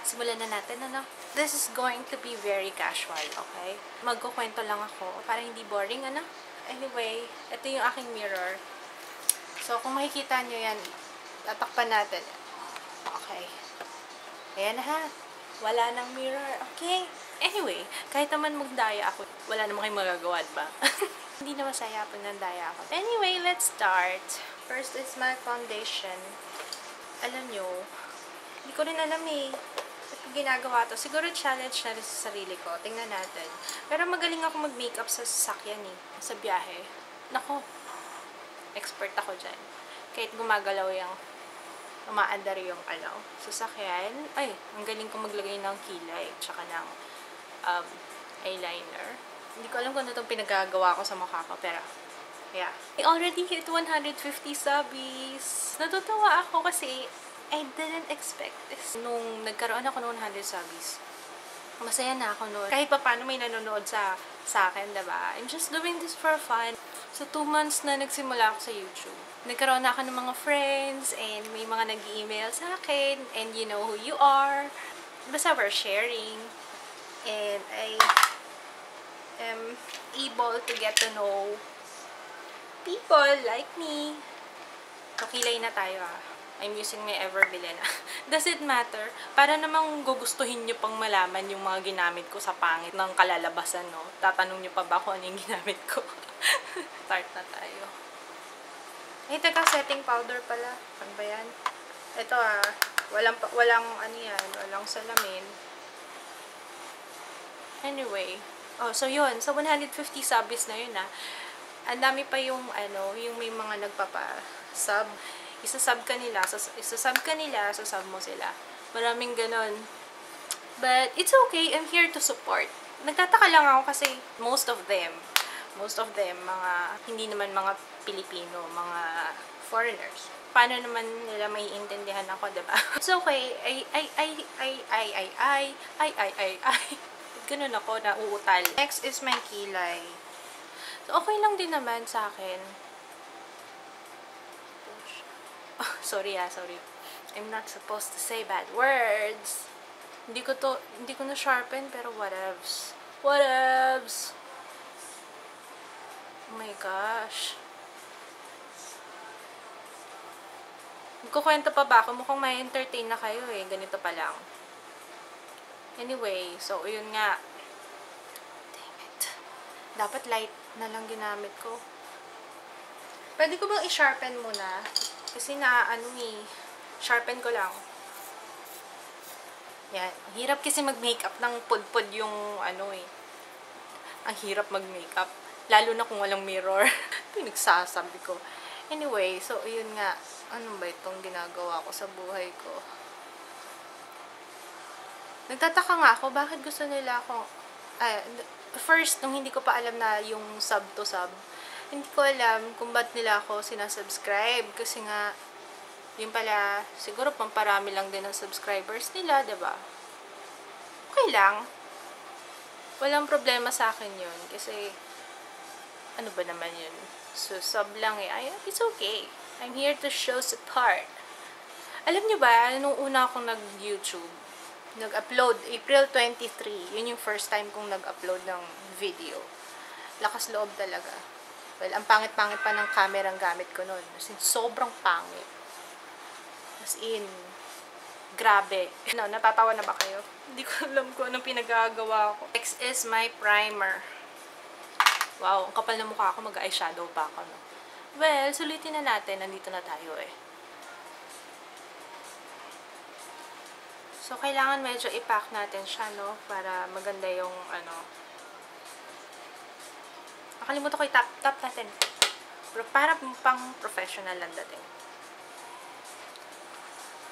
simulan na natin, ano? This is going to be very casual, okay? Magkukwento lang ako para hindi boring, ano? Anyway, ito yung aking mirror. So, kung makikita nyo yan, tatakpan natin. Okay. Ayan na ha. Wala nang mirror. Okay. Anyway, kahit naman magdaya ako, wala namang kayong magagawa, ba? Hindi na masaya pag nandaya ako. Anyway, let's start. First is my foundation. Alam nyo, hindi ko rin alam eh. Ba't ko ginagawa to? Siguro challenge na rin sa sarili ko. Tingnan natin. Pero magaling ako mag-makeup sa sasakyan eh. Sa biyahe. Nako. Expert ako dyan. Kahit gumagalaw yung umaandar yung sasakyan. Ay, ang galing ko maglagay ng kilay. Tsaka ng eyeliner. Hindi ko alam kung ano itong pinagagawa ko sa mukha ko. Pero, yeah. I already hit 150 subbies. Natutuwa ako kasi I didn't expect this. Nung nagkaroon ako ng 100 subbies, masaya na ako noon. Kahit pa paano may nanonood sa akin, diba? I'm just doing this for fun. So, 2 months na nagsimula ako sa YouTube. Nagkaroon na ako ng mga friends and may mga nag-email sa akin and you know who you are. Basta we're sharing. And I am able to get to know people like me. So, kilay na tayo ah. I'm using my Everbilena. Does it matter? Para namang gugustuhin nyo pang malaman yung mga ginamit ko sa pangit ng kalalabasan, no? Tatanong nyo pa ba kung ano yung ginamit ko? Start na tayo. Ay, teka, setting powder pala. Ano ba yan? Ito ah, walang ano yan, walang salamin. Anyway, so yun. So, 150 subbies na yun ah. Ang dami pa yung, yung may mga nagpapa-sub. Isasub ka nila, sasub mo sila. Maraming ganon. But, it's okay. I'm here to support. Nagtataka lang ako kasi most of them, mga, hindi naman mga Pilipino, mga foreigners. Paano naman nila maiintindihan ako, diba? It's okay. Ganun ako, nauutal. Next is my kilay. So, okay lang din naman sa akin. Oh, sorry. I'm not supposed to say bad words. Hindi ko na sharpen, pero whatevs. Whatevs. Oh my gosh. Magkukwento pa ba ako? Mukhang may entertain na kayo eh. Ganito pa lang. Anyway, so yun nga. Dang it. Dapat light na lang ginamit ko. Pwede ko bang i-sharpen muna? Kasi sharpen ko lang. Yan. Ang hirap kasi mag-makeup ng pud-pud yung Ang hirap mag-makeup. Lalo na kung walang mirror. Pinagsasabi ko. Anyway, so yun nga. Ano ba itong ginagawa ko sa buhay ko? Nagtataka nga ako, bakit gusto nila ako... first, nung hindi ko pa alam na yung sub to sub, hindi ko alam kung ba't nila ako sinasubscribe. Kasi nga, yun pala, siguro pamparami lang din ang subscribers nila, diba? Okay lang. Walang problema sa akin yun. Kasi, ano ba naman yun? So, sub lang eh. It's okay. I'm here to show support. Alam nyo ba, nung una akong nag-YouTube, nag-upload, April 23, yun yung first time kong nag-upload ng video. Lakas loob talaga. Well, ang pangit-pangit pa ng camera ang gamit ko noon. As in, sobrang pangit. As in, grabe. Natatawa na ba kayo? Hindi ko alam kung anong pinagagawa ko. Next is my primer. Wow, ang kapal na mukha ako. Mag-eyeshadow pa ako, no? Well, sulitin na natin. Nandito na tayo eh. So, kailangan medyo i-pack natin siya, no? Para maganda yung, Nakalimutan ko i-tap natin. Pero para pang professional lang dating.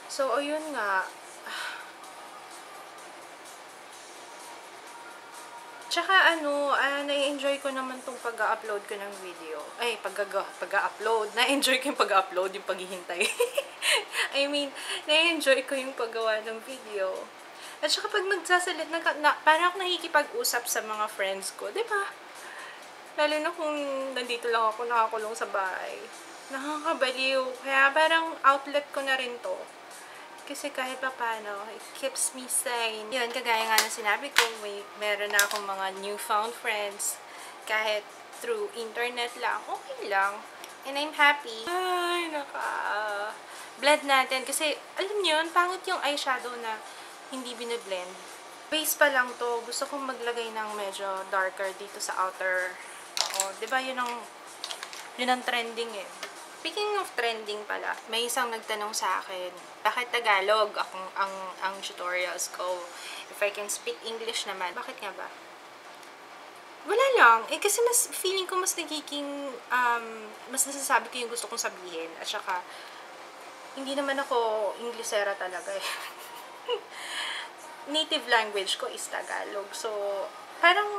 So, ayun nga. Tsaka na-enjoy ko naman tong pag-upload ko ng video. Ay, pag-upload. Na-enjoy ko yung pag-upload, yung paghihintay. I mean, na-enjoy ko yung paggawa ng video. At saka pag nagsasalit, parang ako nakikipag-usap sa mga friends ko. Diba? Lalo na kung nandito lang ako, nakakulong sa bahay. Nakakabaliw. Kaya parang outlet ko na rin to. Kasi kahit pa paano, it keeps me sane. Yun, kagaya nga na sinabi ko, meron na akong mga newfound friends. Kahit through internet lang, okay lang. And I'm happy. Ay, blend natin. Kasi, alam niyo yun, pangit yung eyeshadow na hindi biniblend. Base pa lang to. Gusto kong maglagay ng medyo darker dito sa outer. Oo, diba yun ang trending eh. Speaking of trending pala, may isang nagtanong sa akin, bakit Tagalog ang tutorials ko? If I can speak English naman, bakit nga ba? Wala lang. Eh, kasi mas, feeling ko mas nagiging, mas nasasabi ko yung gusto kong sabihin. At saka, hindi naman ako Inglesera talaga eh. Native language ko is Tagalog. So, parang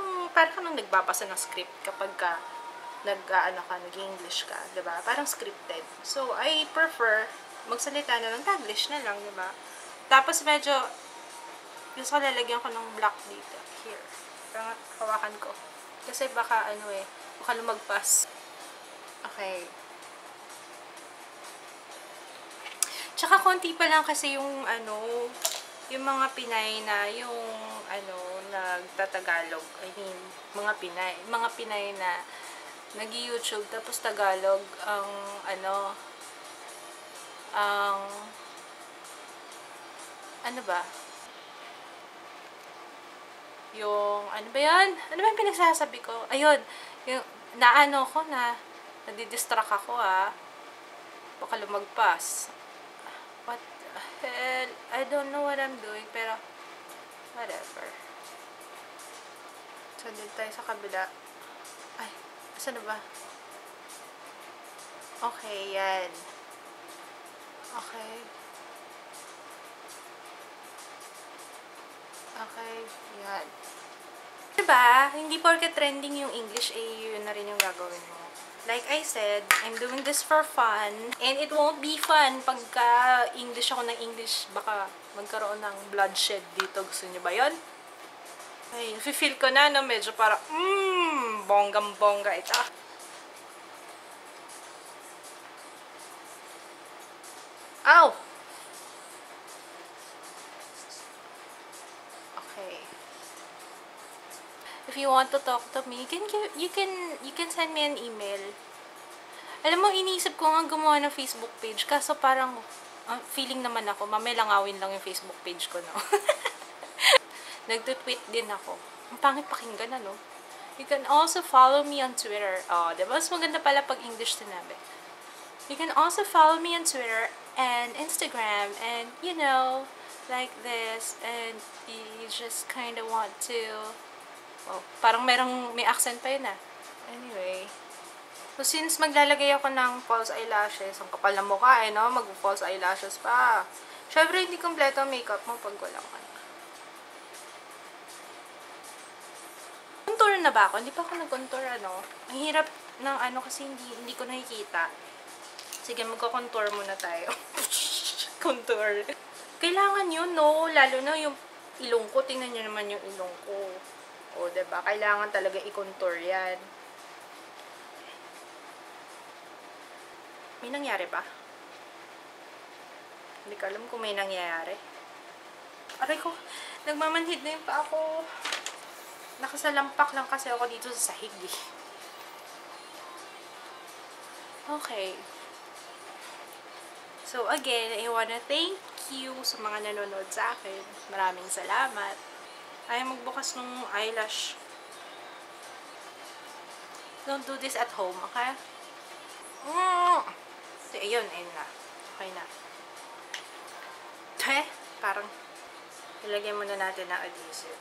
nang nagbabasa ng script kapag ka nag-English ka, diba? Parang scripted. So, I prefer magsalita na ng Taglish na lang, diba? Tapos, medyo, gusto ko lalagyan ko ng black dito. Here. Parang hawakan ko. Kasi baka, baka lumagpas. Okay. Tsaka, konti pa lang kasi yung, yung mga Pinay na, nagtatagalog. I mean, mga Pinay na nag-YouTube, tapos Tagalog, ano ba? Yung, ano ba yan? Ano ba yung pinagsasabi ko? Ayun, yung, nadidistract ako baka lumagpas. What the hell? I don't know what I'm doing, pero, whatever. So, dito tayo sa kabila. Ay, saan na ba? Okay, yan. Okay. Okay, yan. Diba? Hindi porke trending yung English, yun na rin yung gagawin mo. Like I said, I'm doing this for fun. And it won't be fun pagka English ako ng English. Baka magkaroon ng bloodshed dito. Gusto niyo ba yun? Ay, feel ko na, medyo para, bonggang-bongga ito. Ow! Okay. If you want to talk to me, you can send me an email. Alam mo, iniisip ko nga gumawa ng Facebook page, kaso parang, feeling naman ako, mamelangawin lang yung Facebook page ko, no? Nagtutweet din ako. Ang pangit pakinggan, You can also follow me on Twitter. Diba? Mas maganda pala pag English sinabi. You can also follow me on Twitter and Instagram and, like this. And you just kind of want to... parang may accent pa yun Anyway. So, since maglalagay ako ng false eyelashes, ang kapal na mukha mag-false eyelashes pa. Syempre, hindi kompleto ang makeup mo pag walang Contour na ba ako? Hindi pa ako nag-contour, Ang hirap ng kasi hindi ko nakikita. Sige, magko-contour muna tayo. Contour. Kailangan yun, Lalo na yung ilong ko. Tingnan nyo naman yung ilong ko. Diba? Kailangan talaga i-contour yan. May nangyari ba? Hindi ko alam kung may nangyayari. Aray ko, nagmamanhid na yung pa ako. Nakasalampak lang kasi ako dito sa sahig Okay. So, again, I wanna thank you sa mga nanonood sa akin. Maraming salamat. Ayaw magbukas ng eyelash. Don't do this at home, okay? So, ayun na. Okay na. Parang ilagay muna natin ng adhesive.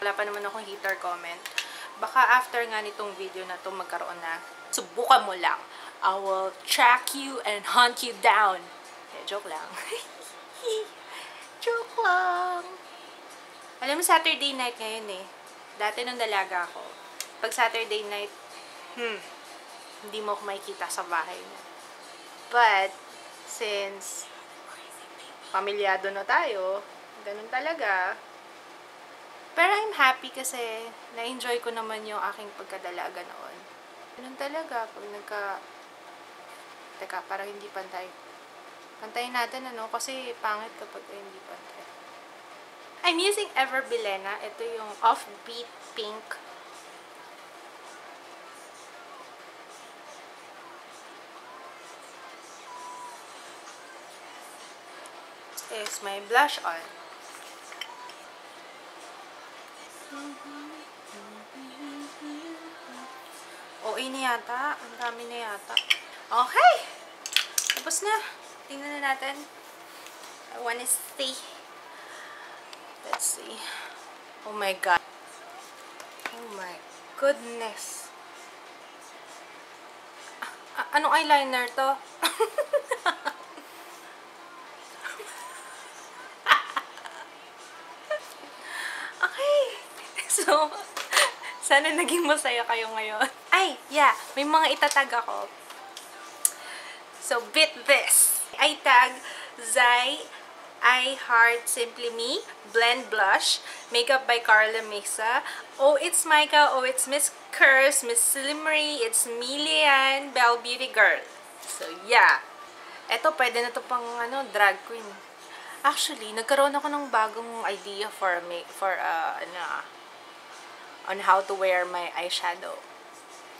Wala pa naman akong hater comment. Baka after nga nitong video na to magkaroon na, subukan mo lang. I will track you and hunt you down. Joke lang. Joke lang. Alam mo, Saturday night ngayon Dati nung dalaga ako, pag Saturday night, hindi mo ako makikita sa bahay mo. But, since, pamilyado na tayo, ganun talaga, Pero I'm happy kasi na-enjoy ko naman yung aking pagkadalaga noon. Ganun talaga, pag Teka, parang hindi pantay. Pantayin natin, ano? Kasi pangit kapag hindi pantay. I'm using Ever Bilena. Ito yung Offbeat Pink. This is my blush on. OA na yata. Ang dami na yata. Okay! Tapos na. Tingnan na natin. I wanna see. Let's see. Oh my God. Oh my goodness. Anong eyeliner to? Okay. So, sana naging masaya kayo ngayon. Ay, yeah. May mga itatag ako. So, bit this. I tag Zai I Heart Simply Me Blend Blush Makeup by Carla Mesa. Oh, it's Micah. Oh, it's Miss Curse, Miss Slimmery. It's Milian, Belle Beauty Girl. So, yeah. Eto, pwede na to pang drag queen. Actually, nagkaroon ako ng bagong idea on how to wear my eyeshadow.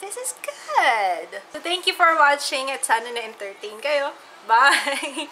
This is good! So, thank you for watching at sana na-entertain kayo. Bye!